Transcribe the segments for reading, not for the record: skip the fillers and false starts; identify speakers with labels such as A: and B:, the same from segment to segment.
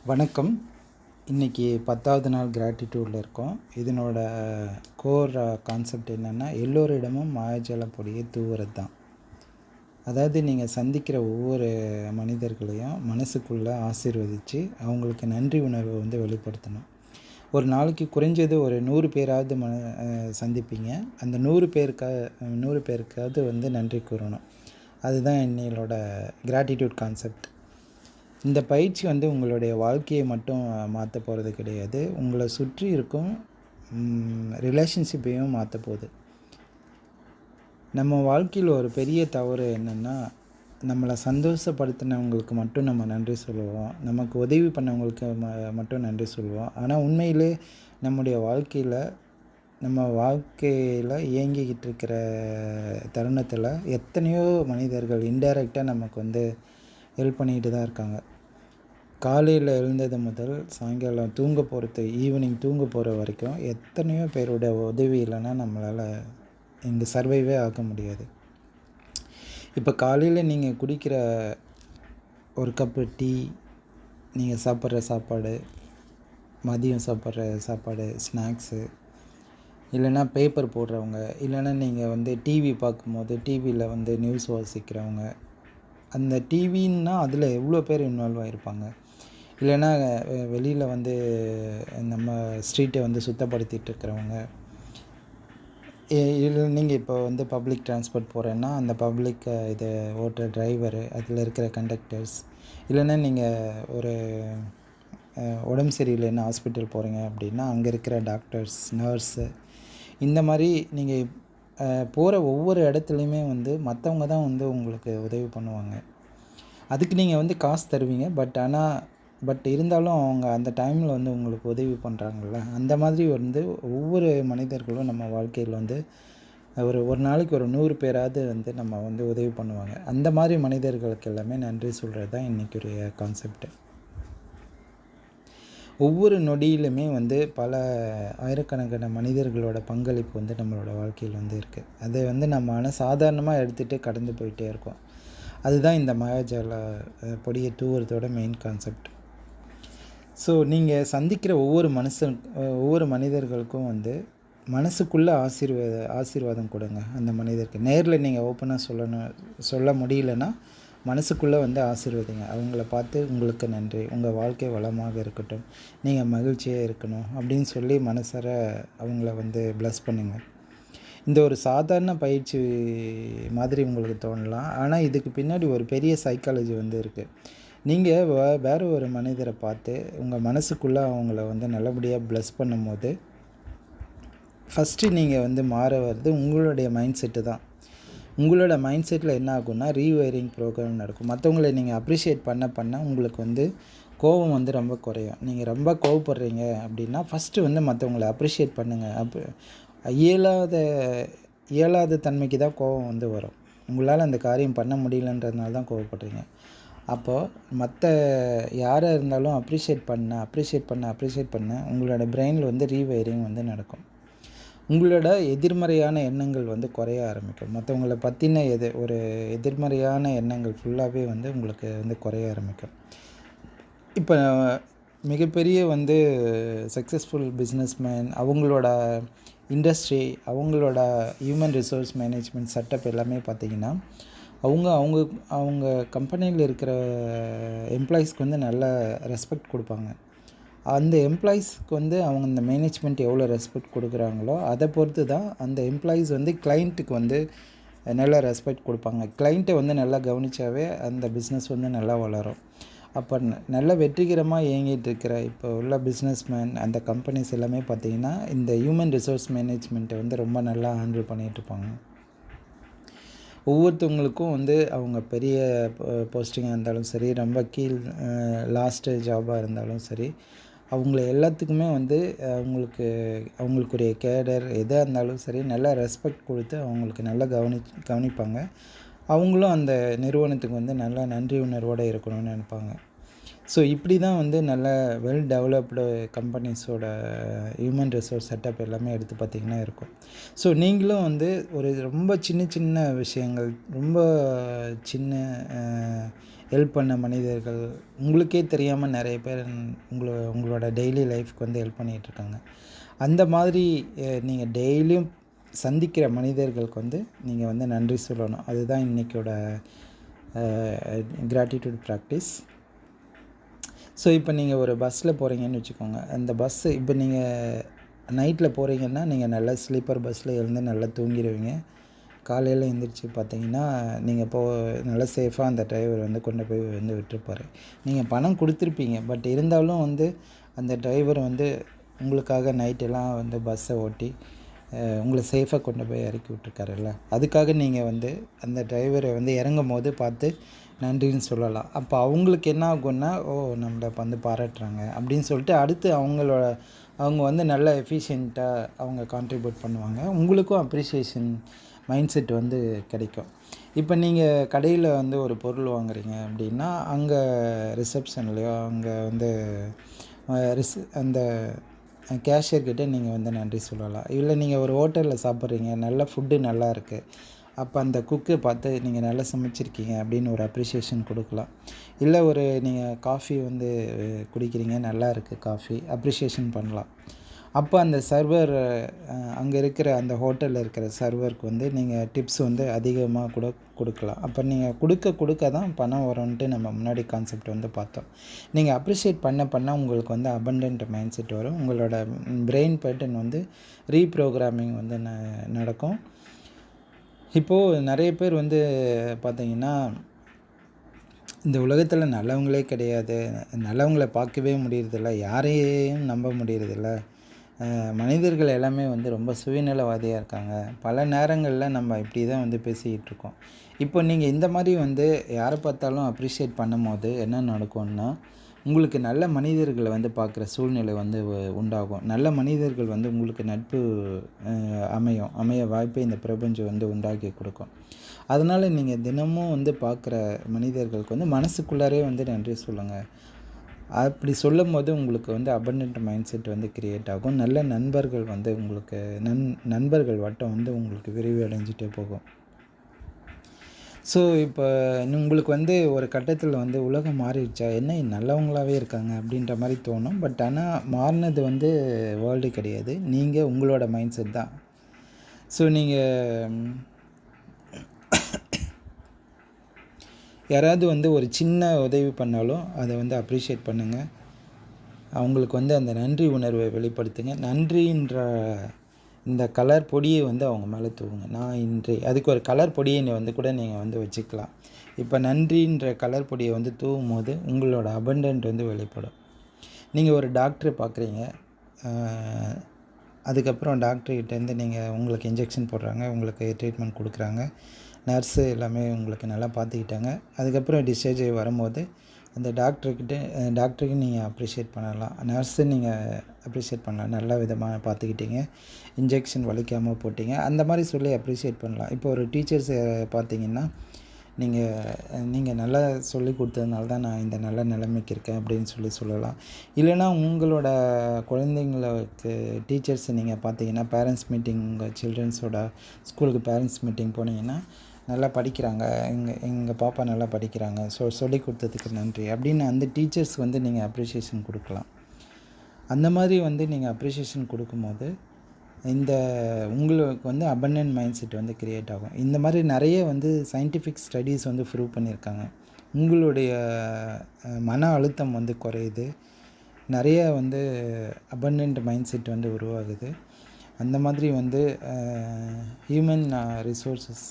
A: வணக்கம். இன்றைக்கி 10வது நாள் கிராட்டிடியூடில் இருக்கோம். இதனோட கோர் கான்செப்ட் என்னென்னா, எல்லோரிடமும் மாயாஜால பொடியை தூவுறது தான். அதாவது நீங்கள் சந்திக்கிற ஒவ்வொரு மனிதர்களையும் மனசுக்குள்ளே ஆசீர்வதித்து அவங்களுக்கு நன்றி உணர்வை வெளிப்படுத்தணும். ஒரு நாளைக்கு குறைஞ்சது ஒரு 100 பேராவது சந்திப்பீங்க. அந்த 100 பேருக்காவது நன்றி கூறணும். அதுதான் என்னோட கிராட்டிடியூட் கான்செப்ட். இந்த பயிற்சி உங்களுடைய வாழ்க்கையை மட்டும் மாற்ற போகிறது கிடையாது, உங்களை சுற்றி இருக்கும் ரிலேஷன்ஷிப்பையும் மாற்ற போகுது. நம்ம வாழ்க்கையில் ஒரு பெரிய தவறு என்னென்னா, நம்மளை சந்தோஷப்படுத்தினவங்களுக்கு மட்டும் நம்ம நன்றி சொல்லுவோம், நமக்கு உதவி பண்ணவங்களுக்கு மட்டும் நன்றி சொல்லுவோம். ஆனால் உண்மையிலே நம்முடைய வாழ்க்கையில் இயங்கிக்கிட்டு இருக்கிற தருணத்தில் எத்தனையோ மனிதர்கள் இன்டைரக்டாக நமக்கு ஹெல்ப் பண்ணிக்கிட்டு தான் இருக்காங்க. காலையில் எழுந்தது முதல் சாயங்காலம் தூங்க போகிறது, ஈவினிங் தூங்க போகிற வரைக்கும் எத்தனையோ பேரோட உதவி இல்லைன்னா நம்மளால் இங்கே சர்வைவே ஆக முடியாது. இப்போ காலையில் நீங்கள் குடிக்கிற ஒரு கப்பு டீ, நீங்கள் சாப்பிட்ற சாப்பாடு, மதியம் சாப்பிட்ற சாப்பாடு, ஸ்நாக்ஸு, இல்லைன்னா பேப்பர் போடுறவங்க, இல்லைன்னா நீங்கள் டிவி பார்க்கும்போது டிவியில் நியூஸ் வாசிக்கிறவங்க, அந்த டிவின்னா அதில் எவ்வளோ பேர் இன்வால்வ் ஆகிருப்பாங்க. இல்லைன்னா வெளியில் நம்ம ஸ்ட்ரீட்டை சுத்தப்படுத்திகிட்டு இருக்கிறவங்க, இல்லை நீங்கள் இப்போ பப்ளிக் டிரான்ஸ்போர்ட் போகிறேன்னா அந்த பப்ளிக் இதை ஓட்டுற டிரைவரு, அதில் இருக்கிற கண்டக்டர்ஸ், இல்லைன்னா நீங்கள் ஒரு உடம்பு சரியில்லைன்னா ஹாஸ்பிட்டல் போகிறீங்க அப்படின்னா அங்கே இருக்கிற டாக்டர்ஸ், நர்ஸு, இந்த மாதிரி நீங்கள் போகிற ஒவ்வொரு இடத்துலையுமே மற்றவங்க தான் உங்களுக்கு உதவி பண்ணுவாங்க. அதுக்கு நீங்கள் காசு தருவீங்க. பட் இருந்தாலும் அவங்க அந்த டைமில் உங்களுக்கு உதவி பண்ணுறாங்கள்ல, அந்த மாதிரி ஒவ்வொரு மனிதர்களும் நம்ம வாழ்க்கையில் ஒரு நாளைக்கு ஒரு 100 பேராவது நம்ம உதவி பண்ணுவாங்க. அந்த மாதிரி மனிதர்களுக்கு எல்லாமே நன்றி சொல்கிறது தான் இன்றைக்குரிய கான்செப்ட். ஒவ்வொரு நொடியிலுமே பல ஆயிரக்கணக்கான மனிதர்களோட பங்களிப்பு நம்மளோட வாழ்க்கையில் இருக்குது. அதை நம்ம சாதாரணமாக எடுத்துகிட்டு கடந்து போயிட்டே இருக்கோம். அதுதான் இந்த மாயாஜால பொடியை தூவுறதோட மெயின் கான்செப்ட். ஸோ நீங்கள் சந்திக்கிற ஒவ்வொரு மனிதர்களுக்கும் மனசுக்குள்ளே ஆசீர்வாதம் கொடுங்க. அந்த மனிதருக்கு நேரில் நீங்கள் ஓப்பனாக சொல்ல முடியலன்னா மனசுக்குள்ளே ஆசீர்வதிங்க. அவங்கள பார்த்து உங்களுக்கு நன்றி, உங்கள் வாழ்க்கை வளமாக இருக்கட்டும், நீங்கள் மகிழ்ச்சியாக இருக்கணும் அப்படின்னு சொல்லி மனசார அவங்கள ப்ளஸ் பண்ணுங்கள். இந்த ஒரு சாதாரண பயிற்சி மாதிரி உங்களுக்கு தோணலாம், ஆனால் இதுக்கு பின்னாடி ஒரு பெரிய சைக்காலஜி இருக்குது. நீங்கள் வேறு ஒரு மனிதரை பார்த்து உங்கள் மனசுக்குள்ளே அவங்கள நல்லபடியாக ப்ளஸ் பண்ணும்போது ஃபஸ்ட்டு நீங்கள் மாற வருது உங்களுடைய மைண்ட் செட்டு தான். உங்களோட மைண்ட் செட்டில் என்ன ஆகும்னா ரீவயரிங் ப்ரோக்ராம் நடக்கும். மற்றவங்களை நீங்கள் அப்ரிஷியேட் பண்ண உங்களுக்கு கோபம் ரொம்ப குறையும். நீங்கள் ரொம்ப கோவப்படுறீங்க அப்படின்னா ஃபஸ்ட்டு மற்றவங்களை அப்ரிஷியேட் பண்ணுங்கள். இயலாத தன்மைக்கு தான் கோபம் வரும். உங்களால் அந்த காரியம் பண்ண முடியலன்றதுனால தான் கோவப்படுறீங்க. அப்போது மற்ற யாராக இருந்தாலும் அப்ரிஷியேட் பண்ண உங்களோட பிரெயினில் ரீவயரிங் நடக்கும். உங்களோட எதிர்மறையான எண்ணங்கள் குறைய ஆரம்பிக்கும். மற்றவங்களை பற்றின ஒரு எதிர்மறையான எண்ணங்கள் ஃபுல்லாகவே உங்களுக்கு குறைய ஆரம்பிக்கும். இப்போ மிகப்பெரிய சக்ஸஸ்ஃபுல் பிஸ்னஸ்மேன், அவங்களோட இண்டஸ்ட்ரி, அவங்களோட ஹியூமன் ரிசோர்ஸ் மேனேஜ்மெண்ட் செட்டப் எல்லாமே பார்த்திங்கன்னா அவங்க கம்பெனியில் இருக்கிற எம்ப்ளாயீஸ்க்கு நல்ல ரெஸ்பெக்ட் கொடுப்பாங்க. அந்த எம்ப்ளாயீஸ்க்கு அவங்க இந்த மேனேஜ்மெண்ட் எவ்வளோ ரெஸ்பெக்ட் கொடுக்குறாங்களோ அதை பொறுத்து தான் அந்த எம்ப்ளாயீஸ் கிளைண்ட்டுக்கு நல்ல ரெஸ்பெக்ட் கொடுப்பாங்க. கிளைண்ட்டை நல்லா கவனித்தாவே அந்த பிஸ்னஸ் நல்லா வளரும். அப்போ நல்ல வெற்றிகரமாக இயங்கிட்டு இருக்கிற இப்போ உள்ள பிஸ்னஸ்மேன், அந்த கம்பெனிஸ் எல்லாமே பார்த்திங்கன்னா இந்த ஹியூமன் ரிசோர்ஸ் மேனேஜ்மெண்ட்டை ரொம்ப நல்லா ஹேண்டில் பண்ணிகிட்ருப்பாங்க. ஒவ்வொருத்தவங்களுக்கும் அவங்க பெரிய போஸ்டிங்காக இருந்தாலும் சரி, ரொம்ப லாஸ்ட்டு ஜாபாக இருந்தாலும் சரி, அவங்கள எல்லாத்துக்குமே அவங்களுக்குரிய கேடர் எதாக இருந்தாலும் சரி நல்லா ரெஸ்பெக்ட் கொடுத்து அவங்களுக்கு நல்லா கவனிப்பாங்க. அவங்களும் அந்த நிறுவனத்துக்கு நல்லா நன்றி உணர்வோடு இருக்கணும்னு நினைப்பாங்க. ஸோ இப்படி தான் நல்ல வெல் டெவலப்டு கம்பெனிஸோட ஹியூமன் ரிசோர்ஸ் செட்டப் எல்லாமே எடுத்து பார்த்திங்கன்னா இருக்கும். ஸோ நீங்களும் ஒரு ரொம்ப சின்ன விஷயங்கள், ரொம்ப சின்ன ஹெல்ப் பண்ண மனிதர்கள் உங்களுக்கே தெரியாமல் நிறைய பேர் உங்களோட டெய்லி லைஃப்க்கு வந்து ஹெல்ப் பண்ணிகிட்ருக்காங்க. அந்த மாதிரி நீங்கள் டெய்லியும் சந்திக்கிற மனிதர்களுக்கு வந்து நீங்கள் வந்து நன்றி சொல்லணும். அதுதான் இன்றைக்கோட கிராட்டிடியூட் ப்ராக்டிஸ். ஸோ இப்போ நீங்கள் ஒரு பஸ்ஸில் போகிறீங்கன்னு வச்சுக்கோங்க. அந்த பஸ்ஸு இப்போ நீங்கள் நைட்டில் போகிறீங்கன்னா நீங்கள் நல்லா ஸ்லீப்பர் பஸ்ஸில் எழுந்து நல்லா தூங்கிடுவீங்க. காலையில் எழுந்திரிச்சு பார்த்தீங்கன்னா நீங்கள் நல்லா சேஃபாக அந்த டிரைவர் வந்து கொண்டு போய் வந்து விட்டுருப்பார். நீங்கள் பணம் கொடுத்துருப்பீங்க, பட் இருந்தாலும் வந்து அந்த டிரைவர் வந்து உங்களுக்காக நைட்டெல்லாம் வந்து பஸ்ஸை ஓட்டி உங்களை சேஃபாக கொண்டு போய் இறக்கி விட்ருக்காருல்ல, அதுக்காக நீங்கள் வந்து அந்த டிரைவரை வந்து இறங்கும் போது பார்த்து நன்றின்னு சொல்லலாம். அப்போ அவங்களுக்கு என்ன ஆகும்னா, நம்மளை வந்து பாராட்டுறாங்க அப்படின்னு சொல்லிட்டு அடுத்து அவங்க வந்து நல்ல எஃபிஷியண்ட்டாக அவங்க கான்ட்ரிபியூட் பண்ணுவாங்க. உங்களுக்கும் அப்ரிசியேஷன் மைண்ட் செட் வந்து கிடைக்கும். இப்போ நீங்கள் கடையில் வந்து ஒரு பொருள் வாங்குறீங்க அப்படின்னா, அங்கே ரிசப்ஷன்லேயோ அங்கே வந்து அந்த கேஷியர்கிட்ட நீங்கள் வந்து நன்றி சொல்லலாம். இல்லை நீங்கள் ஒரு ஹோட்டலில் சாப்பிட்றீங்க, நல்ல ஃபுட்டு நல்லா இருக்குது, அப்போ அந்த குக்கை பார்த்து நீங்கள் நல்லா சமைச்சிருக்கீங்க அப்படின்னு ஒரு அப்ரிசியேஷன் கொடுக்கலாம். இல்லை நீங்கள் காஃபி வந்து குடிக்கிறீங்க, நல்லா இருக்குது காஃபி, அப்ரிசியேஷன் பண்ணலாம். அப்போ அந்த சர்வர் அங்கே இருக்கிற அந்த ஹோட்டலில் இருக்கிற சர்வருக்கு வந்து நீங்கள் டிப்ஸ் வந்து அதிகமாக கூட கொடுக்கலாம். அப்போ நீங்கள் கொடுக்க தான் பணம் வரும்ன்ட்டு நம்ம முன்னாடி கான்செப்ட் வந்து பார்த்தோம். நீங்கள் அப்ரிஷியேட் பண்ண உங்களுக்கு வந்து அபண்டன்ட் மைண்ட் செட் வரும். உங்களோட பிரெயின் பேட்டர்ன் வந்து ரீப்ரோக்ராமிங் வந்து நடக்கும். இப்போது நிறைய பேர் வந்து பார்த்திங்கன்னா, இந்த உலகத்தில் நல்லவங்களே கிடையாது, நல்லவங்களை பார்க்கவே முடியறதில்ல, யாரையும் நம்ப முடியறதில்ல, மனிதர்கள் எல்லாமே வந்து ரொம்ப சுயநலவாதியாக இருக்காங்க, பல நேரங்களில் நம்ம இப்படி தான் வந்து பேசிக்கிட்டு இருக்கோம். இப்போ நீங்கள் இந்த மாதிரி வந்து யாரை பார்த்தாலும் அப்ரிஷியேட் பண்ணும்போது என்ன நடக்கும்னா, உங்களுக்கு நல்ல மனிதர்களை வந்து பார்க்குற சூழ்நிலை வந்து உண்டாகும். நல்ல மனிதர்கள் வந்து உங்களுக்கு நட்பு அமைய வாய்ப்பை இந்த பிரபஞ்சம் வந்து உண்டாக்கி கொடுக்கும். அதனால் நீங்கள் தினமும் வந்து பார்க்குற மனிதர்களுக்கு வந்து மனசுக்குள்ளாரே வந்து நன்றி சொல்லுங்கள். அப்படி சொல்லும் போது உங்களுக்கு வந்து அபண்டன்ட் மைண்ட் செட் வந்து கிரியேட் ஆகும். நல்ல நண்பர்கள் வந்து உங்களுக்கு நண்பர்கள் வட்டம் வந்து உங்களுக்கு விரிவடைஞ்சிட்டே போகும். ஸோ இப்போ உங்களுக்கு வந்து ஒரு கட்டத்தில் வந்து உலகம் மாறிடுச்சா, என்ன நல்லவங்களாகவே இருக்காங்க அப்படின்ற மாதிரி தோணும். பட் ஆனால் மாறினது வந்து வேர்ல்டு கிடையாது, நீங்கள் உங்களோட மைண்ட் செட் தான். ஸோ நீங்கள் யாராவது வந்து ஒரு சின்ன உதவி பண்ணாலும் அதை வந்து அப்ரிஷியேட் பண்ணுங்கள். அவங்களுக்கு வந்து அந்த நன்றி உணர்வை வெளிப்படுத்துங்க. நன்றின்ற இந்த கலர் பொடியை வந்து அவங்க மேலே தூவுங்க. அதுக்கு ஒரு கலர் பொடியை வந்து கூட நீங்கள் வந்து வச்சுக்கலாம். இப்போ நன்றின்ற கலர் பொடியை வந்து தூவும் போது உங்களோட அபண்டன்ட் வந்து வெளிப்படும். நீங்கள் ஒரு டாக்டரை பார்க்குறீங்க, அதுக்கப்புறம் டாக்டர்கிட்டேருந்து உங்களுக்கு இன்ஜெக்ஷன் போடுறாங்க, உங்களுக்கு ட்ரீட்மெண்ட் கொடுக்குறாங்க, நர்ஸு எல்லாமே உங்களுக்கு நல்லா பார்த்துக்கிட்டாங்க. அதுக்கப்புறம் டிஸ்சார்ஜ் ஆகி வரும்போது அந்த டாக்டருக்கு நீங்கள் அப்ரிஷியேட் பண்ணலாம், நர்ஸு நீங்கள் அப்ரிஷியேட் பண்ணலாம், நல்ல விதமாக பார்த்துக்கிட்டீங்க, இன்ஜெக்ஷன் வலிக்காமல் போட்டிங்க, அந்த மாதிரி சொல்லி அப்ரிஷியேட் பண்ணலாம். இப்போ ஒரு டீச்சர்ஸை பார்த்தீங்கன்னா, நீங்கள் நல்லா சொல்லி கொடுத்ததுனால தான் நான் இந்த நல்ல நிலைமைக்கு இருக்கேன் அப்படின்னு சொல்லலாம். இல்லைனா உங்களோட குழந்தைங்களுக்கு டீச்சர்ஸை நீங்கள் பார்த்தீங்கன்னா, பேரண்ட்ஸ் மீட்டிங், உங்கள் சில்ட்ரன்ஸோட ஸ்கூலுக்கு பேரண்ட்ஸ் மீட்டிங் போனீங்கன்னா, நல்லா படிக்கிறாங்க, எங்கள் பாப்பா நல்லா படிக்கிறாங்க, சொல்லி கொடுத்ததுக்கு நன்றி அப்படின்னு அந்த டீச்சர்ஸ் வந்து நீங்கள் அப்ரிஷியேஷன் கொடுக்கலாம். அந்த மாதிரி வந்து நீங்கள் அப்ரிஷியேஷன் கொடுக்கும்போது உங்களுக்கு வந்து அபண்டன்ட் மைண்ட் செட் வந்து கிரியேட் ஆகும். இந்த மாதிரி நிறைய வந்து சயின்டிஃபிக் ஸ்டடீஸ் வந்து ப்ரூவ் பண்ணியிருக்காங்க. உங்களுடைய மன அழுத்தம் வந்து குறையுது, நிறைய வந்து அபண்டன்ட் மைண்ட் செட் வந்து உருவாகுது. அந்த மாதிரி வந்து ஹியூமன் ரிசோர்ஸஸ்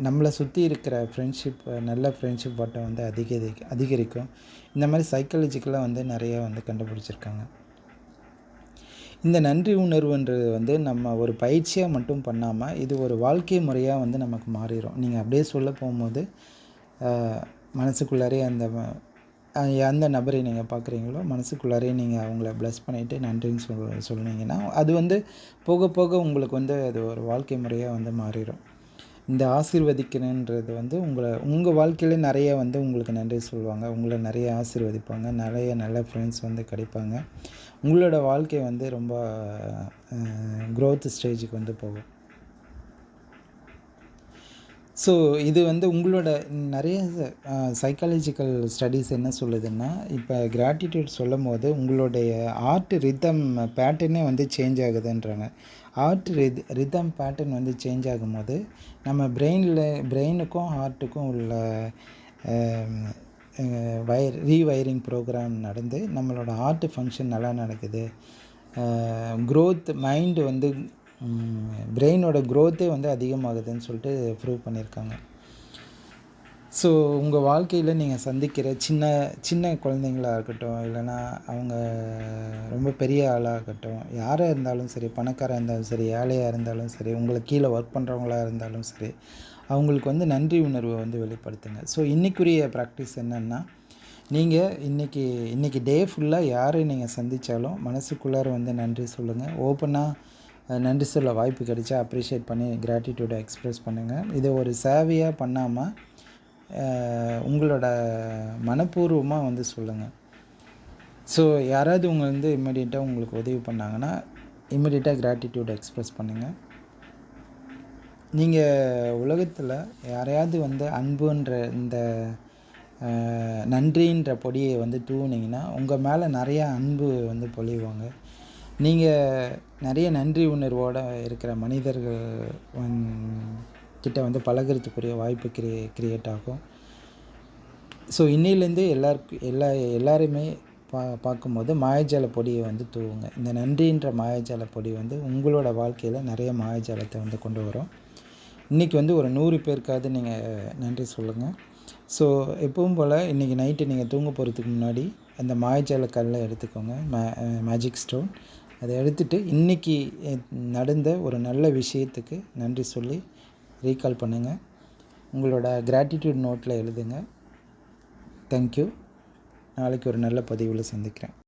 A: நம்மளை சுற்றி இருக்கிற ஃப்ரெண்ட்ஷிப், நல்ல ஃப்ரெண்ட்ஷிப் வட்டம் வந்து அதிகரிக்கும். இந்த மாதிரி சைக்காலஜிக்கலாக வந்து நிறையா வந்து கண்டுபிடிச்சிருக்காங்க. இந்த நன்றி உணர்வுன்றது வந்து நம்ம ஒரு பயிற்சியாக மட்டும் பண்ணாமல் இது ஒரு வாழ்க்கை முறையாக வந்து நமக்கு மாறிடும். நீங்கள் அப்படியே சொல்ல போகும்போது மனசுக்குள்ளாரே எந்த நபரை நீங்கள் பார்க்குறீங்களோ மனசுக்குள்ளாரே நீங்கள் அவங்கள ப்ளஸ் பண்ணிவிட்டு நன்றின்னு சொன்னீங்கன்னா அது வந்து போக போக உங்களுக்கு வந்து அது ஒரு வாழ்க்கை முறையாக வந்து மாறிடும். இந்த ஆசீர்வதிக்கிறேன்றது வந்து உங்கள் வாழ்க்கையிலே நிறைய வந்து உங்களுக்கு நன்றி சொல்லுவாங்க, உங்களை நிறைய ஆசீர்வதிப்பாங்க, நிறைய நல்ல ஃப்ரெண்ட்ஸ் வந்து கிடைப்பாங்க. உங்களோட வாழ்க்கை வந்து ரொம்ப க்ரோத் ஸ்டேஜுக்கு வந்து போகும். ஸோ இது வந்து உங்களோட நிறைய சைக்காலஜிக்கல் ஸ்டடீஸ் என்ன சொல்லுதுன்னா, இப்போ கிராட்டிடியூட் சொல்லும்போது உங்களுடைய ஹார்ட் ரிதம் பேட்டர்னே வந்து சேஞ்ச் ஆகுதுன்றாங்க. ஹார்ட் ரிதம் பேட்டர்ன் வந்து சேஞ்ச் ஆகும்போது, நம்ம பிரெயினுக்கும் ஹார்ட்டுக்கும் உள்ள ரீவயரிங் ப்ரோக்ராம் நடந்து நம்மளோட ஹார்ட் ஃபங்க்ஷன் நல்லா நடக்குது. க்ரோத் மைண்டு வந்து பிரெயினோட க்ரோத்தே வந்து அதிகமாகுதுன்னு சொல்லிட்டு ப்ரூவ் பண்ணியிருக்காங்க. ஸோ உங்கள் வாழ்க்கையில் நீங்கள் சந்திக்கிற சின்ன சின்ன குழந்தைங்களா இருக்கட்டும், இல்லைன்னா அவங்க ரொம்ப பெரிய ஆளாக இருக்கட்டும், யாராக இருந்தாலும் சரி, பணக்காராக இருந்தாலும் சரி, ஏழையாக இருந்தாலும் சரி, உங்களுக்கு கீழே ஒர்க் பண்ணுறவங்களா இருந்தாலும் சரி, அவங்களுக்கு வந்து நன்றி உணர்வை வந்து வெளிப்படுத்துங்க. ஸோ இன்றைக்குரிய ப்ராக்டிஸ் என்னென்னா, நீங்கள் இன்றைக்கி டே ஃபுல்லாக யாரை நீங்கள் சந்தித்தாலும் மனசுக்குள்ளார வந்து நன்றி சொல்லுங்கள். ஓப்பனாக நன்றி சொல்ல வாய்ப்பு கிடைச்சா அப்ரிஷியேட் பண்ணி கிராட்டிடியூடை எக்ஸ்ப்ரெஸ் பண்ணுங்கள். இதை ஒரு சேவையாக பண்ணாமல் உங்களோட மனப்பூர்வமாக வந்து சொல்லுங்கள். ஸோ யாராவது உங்களை வந்து இம்மிடியேட்டாக உங்களுக்கு உதவி பண்ணாங்கன்னா இம்மிடியேட்டாக கிராட்டிடியூட் எக்ஸ்ப்ரெஸ் பண்ணுங்கள். நீங்கள் உலகத்தில் யாரையாவது வந்து அன்புன்ற இந்த நன்றின்ற பொடியை வந்து தூவுனீங்கன்னா உங்கள் மேலே நிறையா அன்பு வந்து பொழிவாங்க. நீங்கள் நிறைய நன்றி உணர்வோடு இருக்கிற மனிதர்கள் கிட்ட வந்து பழகிறதுக்குரிய வாய்ப்பு கிரியேட் ஆகும். ஸோ இன்னிலேருந்து எல்லாருமே பார்க்கும்போது மாயாஜால பொடியை வந்து தூவுங்க. இந்த நன்றின்ற மாயாஜால பொடி வந்து உங்களோட வாழ்க்கையில் நிறைய மாயாஜாலத்தை வந்து கொண்டு வரும். இன்றைக்கி வந்து ஒரு 100 பேருக்காவது நீங்கள் நன்றி சொல்லுங்கள். ஸோ எப்பவும் போல் இன்றைக்கி நைட்டு நீங்கள் தூங்க போகிறதுக்கு முன்னாடி அந்த மாயாஜால கல்லை எடுத்துக்கோங்க, மேஜிக் ஸ்டோன். அதை எடுத்துகிட்டு இன்றைக்கி நடந்த ஒரு நல்ல விஷயத்துக்கு நன்றி சொல்லி ரீகால் பண்ணுங்கள். உங்களோட கிராட்டிடியூட் நோட்டில் எழுதுங்க. தேங்க்யூ. நாளைக்கு ஒரு நல்ல பதிவில் சந்திக்கிறேன்.